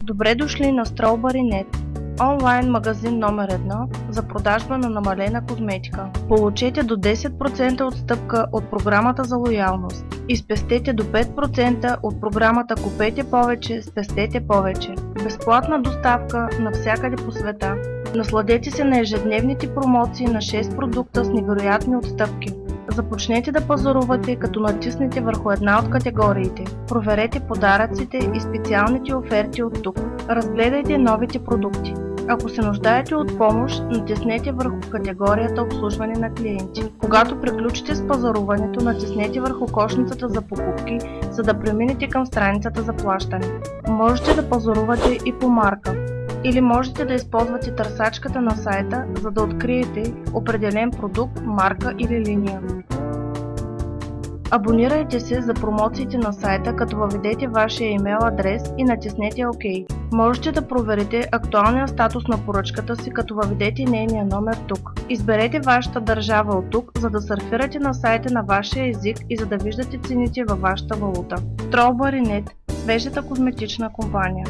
Добре дошли на Strawberry.net, онлайн магазин номер 1 за продажба на намалена козметика. Получете до 10% отстъпка от програмата за лоялност и спестете до 5% от програмата Купете повече, спестете повече. Безплатна доставка навсякъде по света. Насладете се на ежедневните промоции на 6 продукта с невероятни отстъпки. Започнете да пазарувате, като натиснете върху една от категориите. Проверете подаръците и специалните оферти от тук. Разгледайте новите продукти. Ако се нуждаете от помощ, натиснете върху категорията Обслужване на клиенти. Когато приключите с пазаруването, натиснете върху кошницата за покупки, за да преминете към страницата за плащане. Можете да пазарувате и по марка. Или можете да използвате търсачката на сайта, за да откриете определен продукт, марка или линия. Абонирайте се за промоциите на сайта, като въведете вашия имейл адрес и натиснете ОК. Можете да проверите актуалния статус на поръчката си, като въведете нейния номер тук. Изберете вашата държава от тук, за да сърфирате на сайта на вашия език и за да виждате цените във вашата валута. Strawberry.net – свежата козметична компания.